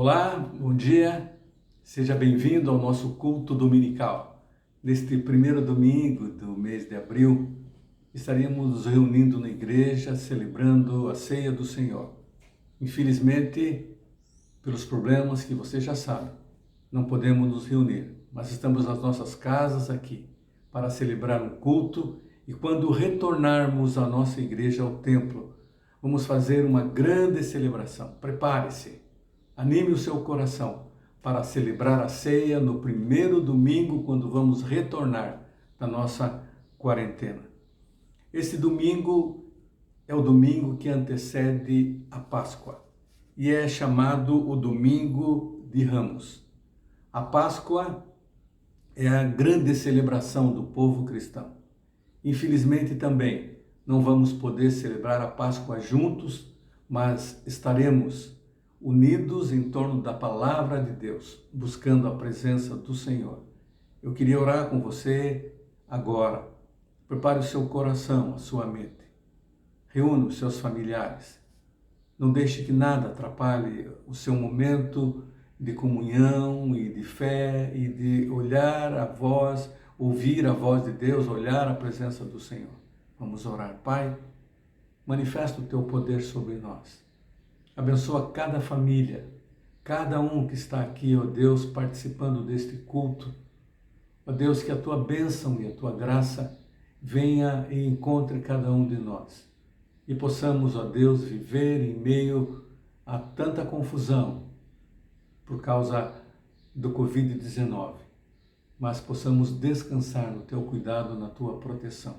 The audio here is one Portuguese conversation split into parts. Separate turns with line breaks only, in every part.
Olá, bom dia, seja bem-vindo ao nosso culto dominical. Neste primeiro domingo do mês de abril, estaremos nos reunindo na igreja, celebrando a ceia do Senhor. Infelizmente, pelos problemas que você já sabe, não podemos nos reunir, mas estamos nas nossas casas aqui para celebrar um culto e quando retornarmos à nossa igreja, ao templo, vamos fazer uma grande celebração. Prepare-se. Anime o seu coração para celebrar a ceia no primeiro domingo, quando vamos retornar da nossa quarentena. Esse domingo é o domingo que antecede a Páscoa e é chamado o Domingo de Ramos. A Páscoa é a grande celebração do povo cristão. Infelizmente também não vamos poder celebrar a Páscoa juntos, mas estaremos unidos em torno da palavra de Deus, buscando a presença do Senhor. Eu queria orar com você agora. Prepare o seu coração, a sua mente. Reúna os seus familiares. Não deixe que nada atrapalhe o seu momento de comunhão e de fé e de olhar a voz, ouvir a voz de Deus, olhar a presença do Senhor. Vamos orar. Pai, manifesta o teu poder sobre nós. Abençoa cada família, cada um que está aqui, ó Deus, participando deste culto. Ó Deus, que a tua bênção e a tua graça venha e encontre cada um de nós. E possamos, ó Deus, viver em meio a tanta confusão por causa do Covid-19, mas possamos descansar no teu cuidado, na tua proteção.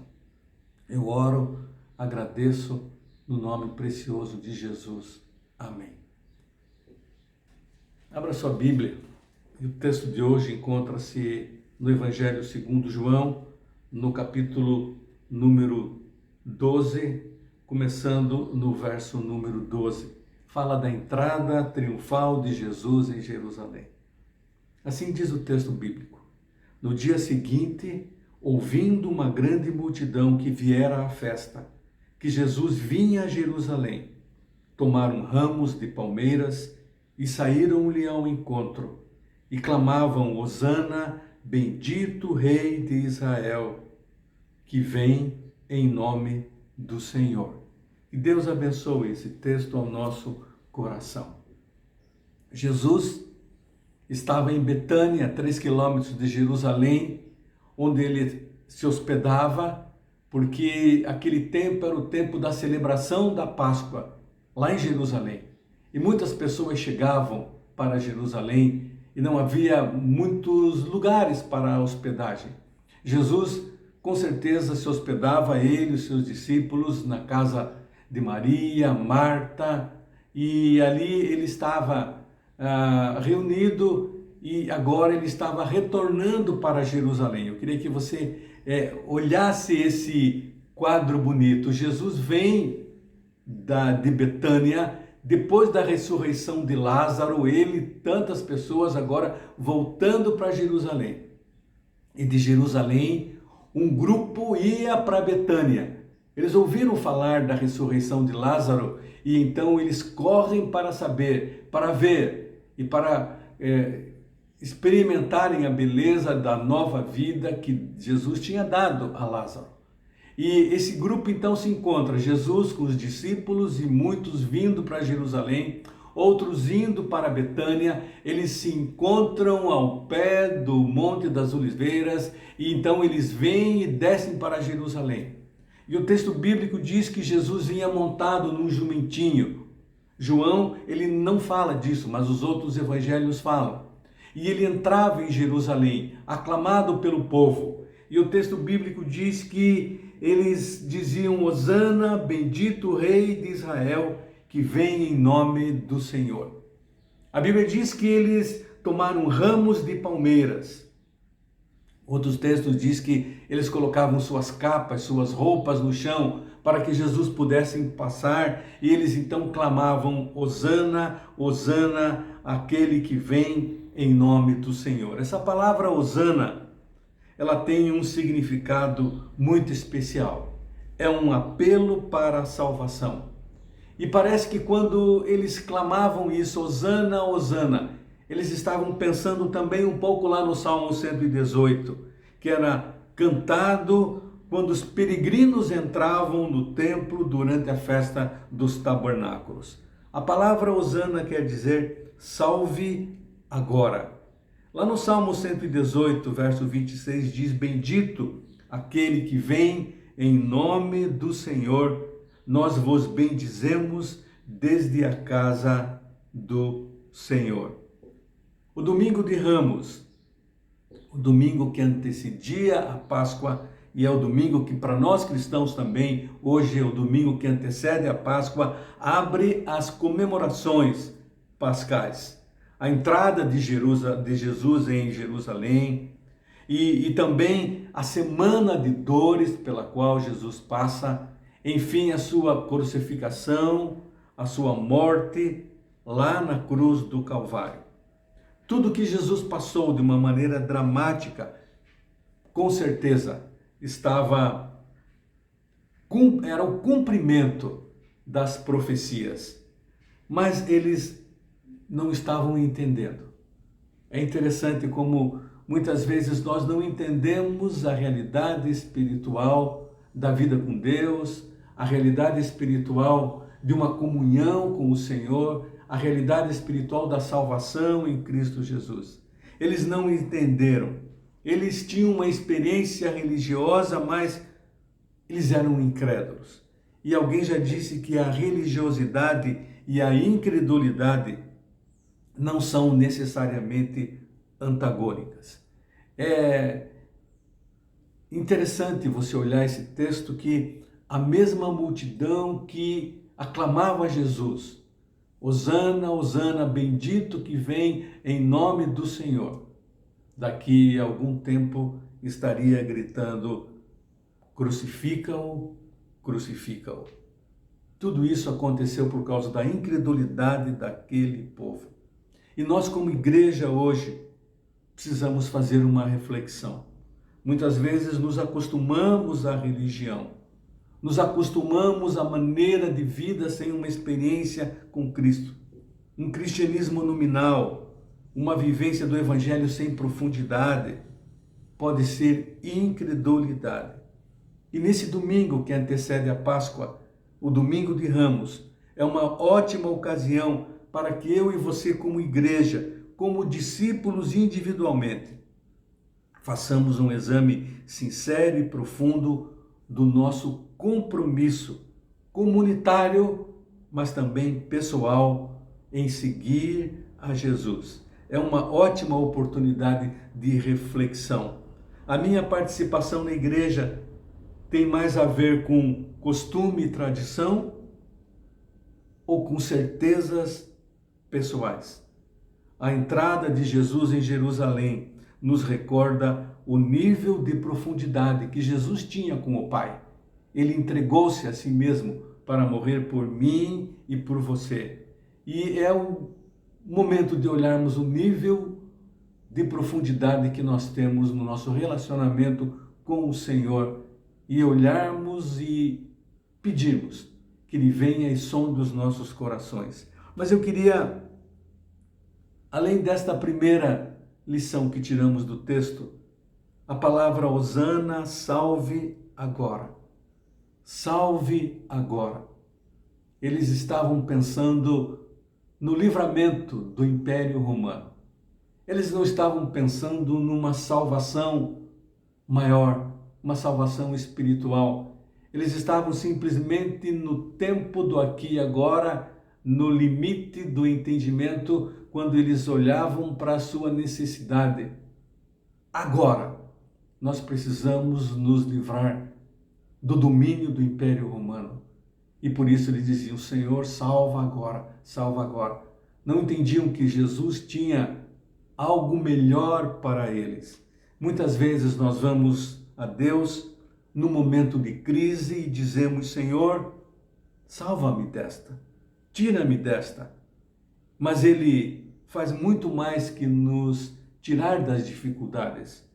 Eu oro, agradeço no nome precioso de Jesus. Amém. Abra sua Bíblia e o texto de hoje encontra-se no Evangelho segundo João, no capítulo número 12, começando no verso número 12. Fala da entrada triunfal de Jesus em Jerusalém. Assim diz o texto bíblico. No dia seguinte, ouvindo uma grande multidão que viera à festa, que Jesus vinha a Jerusalém, tomaram ramos de palmeiras e saíram-lhe ao encontro, e clamavam: Hosana, bendito Rei de Israel, que vem em nome do Senhor. Que Deus abençoe esse texto ao nosso coração. Jesus estava em Betânia, a 3 quilômetros de Jerusalém, onde ele se hospedava, porque aquele tempo era o tempo da celebração da Páscoa, lá em Jerusalém. E muitas pessoas chegavam para Jerusalém e não havia muitos lugares para hospedagem. Jesus, com certeza, se hospedava, ele e os seus discípulos, na casa de Maria, Marta, e ali ele estava reunido e agora ele estava retornando para Jerusalém. Eu queria que você olhasse esse quadro bonito. Jesus vem de Betânia, depois da ressurreição de Lázaro, ele e tantas pessoas agora voltando para Jerusalém. E de Jerusalém, um grupo ia para Betânia. Eles ouviram falar da ressurreição de Lázaro e então eles correm para saber, para ver e para experimentarem a beleza da nova vida que Jesus tinha dado a Lázaro. E esse grupo então se encontra, Jesus com os discípulos e muitos vindo para Jerusalém, outros indo para Betânia. Eles se encontram ao pé do Monte das Oliveiras e então eles vêm e descem para Jerusalém. E o texto bíblico diz que Jesus vinha montado num jumentinho. João, ele não fala disso, mas os outros evangelhos falam. E ele entrava em Jerusalém, aclamado pelo povo. E o texto bíblico diz que eles diziam: Hosana, bendito Rei de Israel, que vem em nome do Senhor. A Bíblia diz que eles tomaram ramos de palmeiras. Outros textos diz que eles colocavam suas capas, suas roupas no chão, para que Jesus pudesse passar, e eles então clamavam: Hosana, Hosana, aquele que vem em nome do Senhor. Essa palavra Hosana, ela tem um significado muito especial. É um apelo para a salvação. E parece que quando eles clamavam isso, Hosana, Hosana, eles estavam pensando também um pouco lá no Salmo 118, que era cantado quando os peregrinos entravam no templo durante a festa dos tabernáculos. A palavra Hosana quer dizer salve agora. Lá no Salmo 118, verso 26, diz: bendito aquele que vem em nome do Senhor, nós vos bendizemos desde a casa do Senhor. O domingo de Ramos, o domingo que antecedia a Páscoa, e é o domingo que para nós cristãos também, hoje é o domingo que antecede a Páscoa, abre as comemorações pascais. A entrada de Jesus em Jerusalém e também a semana de dores pela qual Jesus passa, enfim, a sua crucificação, a sua morte lá na cruz do Calvário. Tudo que Jesus passou de uma maneira dramática, com certeza, era o cumprimento das profecias, mas eles não estavam entendendo. É interessante como muitas vezes nós não entendemos a realidade espiritual da vida com Deus, a realidade espiritual de uma comunhão com o Senhor, a realidade espiritual da salvação em Cristo Jesus. Eles não entenderam. Eles tinham uma experiência religiosa, mas eles eram incrédulos. E alguém já disse que a religiosidade e a incredulidade não são necessariamente antagônicas. É interessante você olhar esse texto que a mesma multidão que aclamava Jesus, Hosana, Hosana, bendito que vem em nome do Senhor, daqui a algum tempo estaria gritando: crucifica-o, crucifica-o. Tudo isso aconteceu por causa da incredulidade daquele povo. E nós, como igreja hoje, precisamos fazer uma reflexão. Muitas vezes nos acostumamos à religião, nos acostumamos à maneira de vida sem uma experiência com Cristo. Um cristianismo nominal, uma vivência do evangelho sem profundidade, pode ser incredulidade. E nesse domingo que antecede a Páscoa, o domingo de Ramos, é uma ótima ocasião para que eu e você, como igreja, como discípulos individualmente, façamos um exame sincero e profundo do nosso compromisso comunitário, mas também pessoal, em seguir a Jesus. É uma ótima oportunidade de reflexão. A minha participação na igreja tem mais a ver com costume e tradição ou com certezas pessoais? A entrada de Jesus em Jerusalém nos recorda o nível de profundidade que Jesus tinha com o Pai. Ele entregou-se a si mesmo para morrer por mim e por você. E é o momento de olharmos o nível de profundidade que nós temos no nosso relacionamento com o Senhor e olharmos e pedirmos que Ele venha e sonde os nossos corações. Mas eu queria, além desta primeira lição que tiramos do texto, a palavra Hosana, salve agora. Salve agora. Eles estavam pensando no livramento do Império Romano. Eles não estavam pensando numa salvação maior, uma salvação espiritual. Eles estavam simplesmente no tempo do aqui e agora, no limite do entendimento, quando eles olhavam para a sua necessidade. Agora, nós precisamos nos livrar do domínio do Império Romano. E por isso eles diziam: Senhor, salva agora, salva agora. Não entendiam que Jesus tinha algo melhor para eles. Muitas vezes nós vamos a Deus no momento de crise e dizemos: Senhor, salva-me desta, tira-me desta. Mas Ele faz muito mais que nos tirar das dificuldades.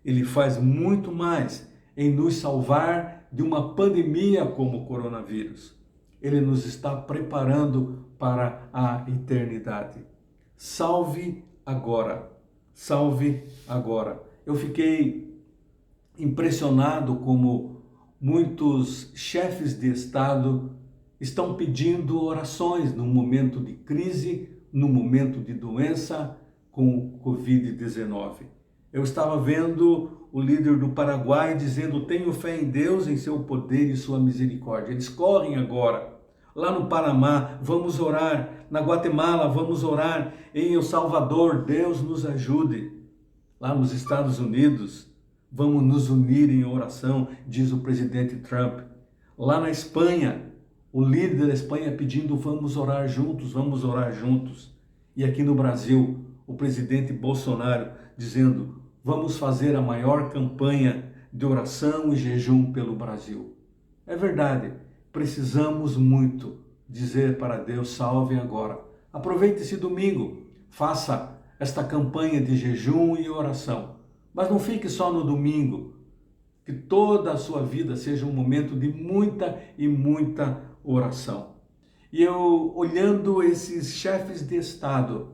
Ele faz muito mais em nos salvar de uma pandemia como o coronavírus. Ele nos está preparando para a eternidade. Salve agora, salve agora. Eu fiquei impressionado como muitos chefes de Estado estão pedindo orações no momento de crise, no momento de doença com o Covid-19. Eu estava vendo o líder do Paraguai dizendo: tenho fé em Deus, em seu poder e sua misericórdia. Eles correm agora. Lá no Panamá, vamos orar. Na Guatemala, vamos orar. Em El Salvador, Deus nos ajude. Lá nos Estados Unidos, vamos nos unir em oração, diz o presidente Trump. Lá na Espanha, o líder da Espanha pedindo: vamos orar juntos, vamos orar juntos. E aqui no Brasil, o presidente Bolsonaro dizendo: vamos fazer a maior campanha de oração e jejum pelo Brasil. É verdade, precisamos muito dizer para Deus: salve agora. Aproveite esse domingo, faça esta campanha de jejum e oração. Mas não fique só no domingo, que toda a sua vida seja um momento de muita e muita oração. E eu, olhando esses chefes de Estado,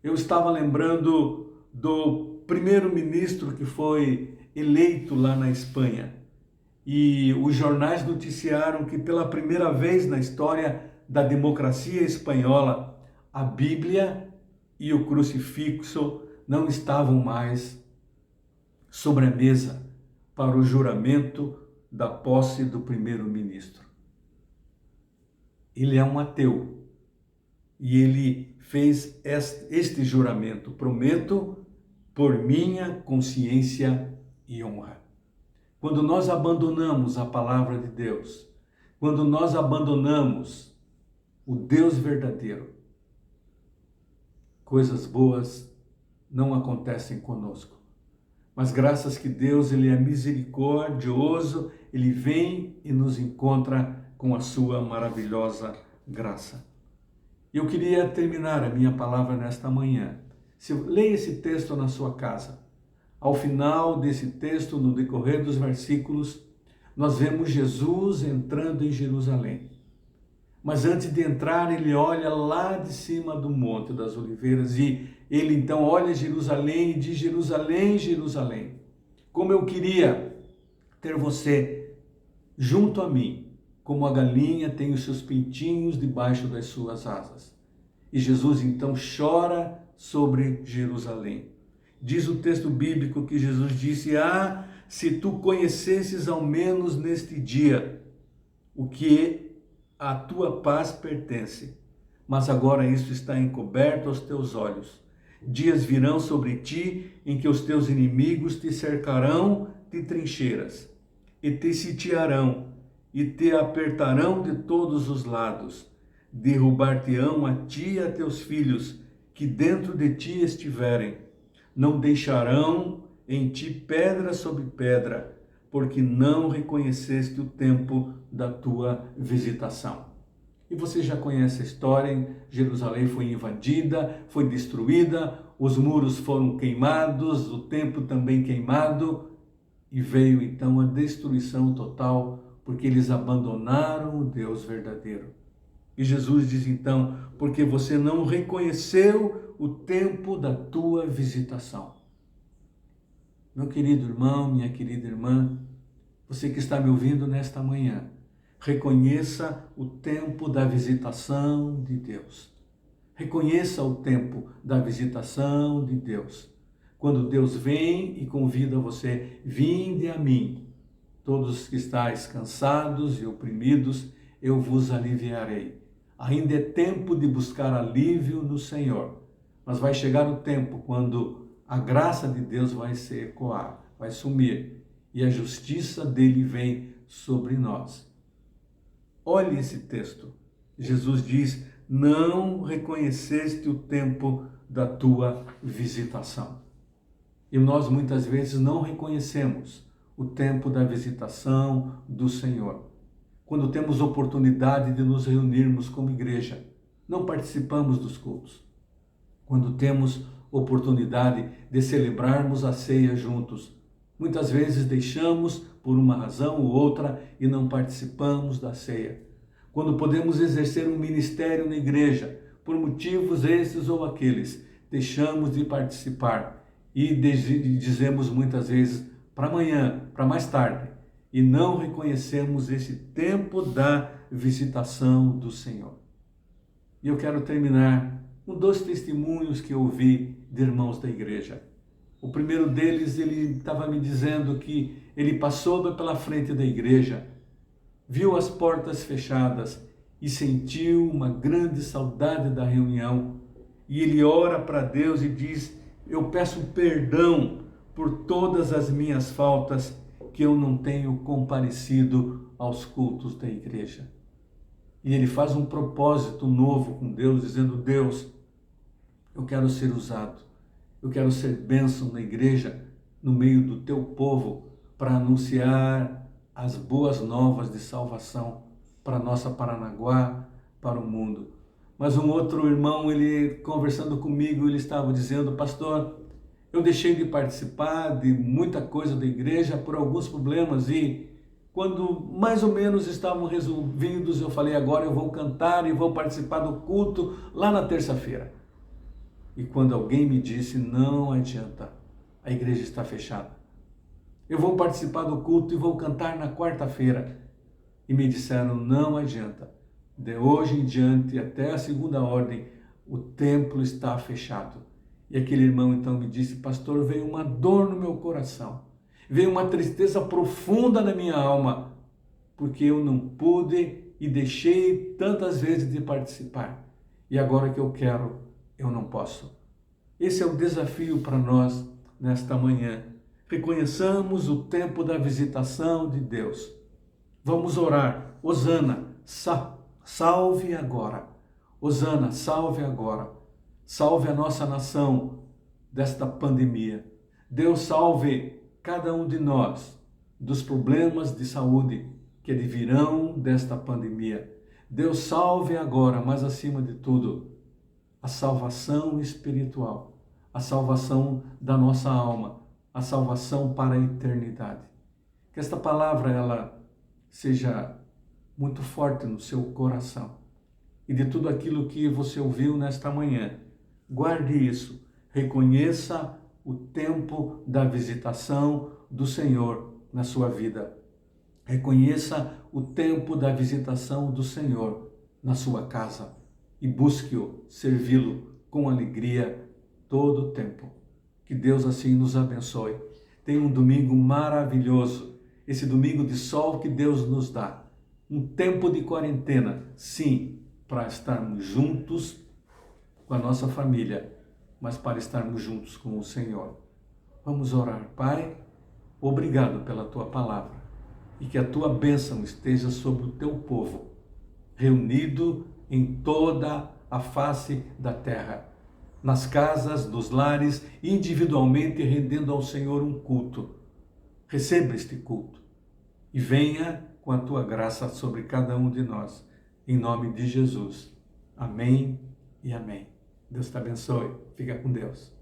eu estava lembrando do primeiro-ministro que foi eleito lá na Espanha. E os jornais noticiaram que pela primeira vez na história da democracia espanhola, a Bíblia e o crucifixo não estavam mais sobre a mesa para o juramento da posse do primeiro-ministro. Ele é um ateu e ele fez este juramento: prometo por minha consciência e honra. Quando nós abandonamos a palavra de Deus, quando nós abandonamos o Deus verdadeiro, coisas boas não acontecem conosco. Mas graças que Deus, Ele é misericordioso, Ele vem e nos encontra com a sua maravilhosa graça. Eu queria terminar a minha palavra nesta manhã. Leia esse texto na sua casa. Ao final desse texto, no decorrer dos versículos, nós vemos Jesus entrando em Jerusalém. Mas antes de entrar, ele olha lá de cima do Monte das Oliveiras e ele então olha Jerusalém e diz: Jerusalém, Jerusalém, como eu queria ter você junto a mim, como a galinha tem os seus pintinhos debaixo das suas asas. E Jesus então chora sobre Jerusalém. Diz o texto bíblico que Jesus disse: ah, se tu conhecesses ao menos neste dia o que a tua paz pertence, mas agora isso está encoberto aos teus olhos. Dias virão sobre ti em que os teus inimigos te cercarão de trincheiras e te sitiarão e te apertarão de todos os lados. Derrubar-te-ão a ti e a teus filhos que dentro de ti estiverem. Não deixarão em ti pedra sobre pedra, porque não reconheceste o tempo da tua visitação. E você já conhece a história: Jerusalém foi invadida, foi destruída, os muros foram queimados, o templo também queimado, e veio então a destruição total, porque eles abandonaram o Deus verdadeiro. E Jesus diz então: porque você não reconheceu o tempo da tua visitação. Meu querido irmão, minha querida irmã, você que está me ouvindo nesta manhã, reconheça o tempo da visitação de Deus. Reconheça o tempo da visitação de Deus. Quando Deus vem e convida você: vinde a mim, todos os que estáis cansados e oprimidos, eu vos aliviarei. Ainda é tempo de buscar alívio no Senhor, mas vai chegar o tempo quando a graça de Deus vai se ecoar, vai sumir, e a justiça dele vem sobre nós. Olhe esse texto. Jesus diz: não reconheceste o tempo da tua visitação. E nós muitas vezes não reconhecemos o tempo da visitação do Senhor. Quando temos oportunidade de nos reunirmos como igreja, não participamos dos cultos. Quando temos oportunidade de celebrarmos a ceia juntos, muitas vezes deixamos por uma razão ou outra e não participamos da ceia. quando podemos exercer um ministério na igreja, por motivos esses ou aqueles, deixamos de participar e dizemos muitas vezes para amanhã, para mais tarde, e não reconhecemos esse tempo da visitação do Senhor. E eu quero terminar com 2 testemunhos que eu ouvi de irmãos da igreja. O primeiro deles, ele estava me dizendo que ele passou pela frente da igreja, viu as portas fechadas e sentiu uma grande saudade da reunião. E ele ora para Deus e diz: eu peço perdão por todas as minhas faltas que eu não tenho comparecido aos cultos da igreja. E ele faz um propósito novo com Deus, dizendo: Deus, eu quero ser usado, eu quero ser bênção na igreja, no meio do teu povo, para anunciar as boas novas de salvação para nossa Paranaguá, para o mundo. Mas um outro irmão, ele conversando comigo, ele estava dizendo: pastor, eu deixei de participar de muita coisa da igreja por alguns problemas e quando mais ou menos estavam resolvidos, eu falei: agora eu vou cantar e vou participar do culto lá na terça-feira. E quando alguém me disse: não adianta, a igreja está fechada. Eu vou participar do culto e vou cantar na quarta-feira. E me disseram: não adianta, de hoje em diante até a segunda ordem, o templo está fechado. E aquele irmão então me disse: pastor, veio uma dor no meu coração, veio uma tristeza profunda na minha alma, porque eu não pude e deixei tantas vezes de participar. E agora que eu quero, eu não posso. Esse é o desafio para nós nesta manhã. Reconheçamos o tempo da visitação de Deus. Vamos orar. Hosana, salve agora. Hosana, salve agora. Salve a nossa nação desta pandemia. Deus salve cada um de nós dos problemas de saúde que advirão desta pandemia. Deus salve agora, mas acima de tudo, a salvação espiritual, a salvação da nossa alma, a salvação para a eternidade. Que esta palavra ela seja muito forte no seu coração. E de tudo aquilo que você ouviu nesta manhã, guarde isso. Reconheça o tempo da visitação do Senhor na sua vida. Reconheça o tempo da visitação do Senhor na sua casa e busque-o, servi-lo com alegria todo o tempo. Que Deus assim nos abençoe. Tenha um domingo maravilhoso, esse domingo de sol que Deus nos dá. Um tempo de quarentena, sim, para estarmos juntos com a nossa família, mas para estarmos juntos com o Senhor. Vamos orar. Pai, obrigado pela tua palavra e que a tua bênção esteja sobre o teu povo, reunido em toda a face da terra, nas casas, nos lares, individualmente rendendo ao Senhor um culto. Receba este culto e venha com a tua graça sobre cada um de nós, em nome de Jesus. Amém e amém. Deus te abençoe. Fica com Deus.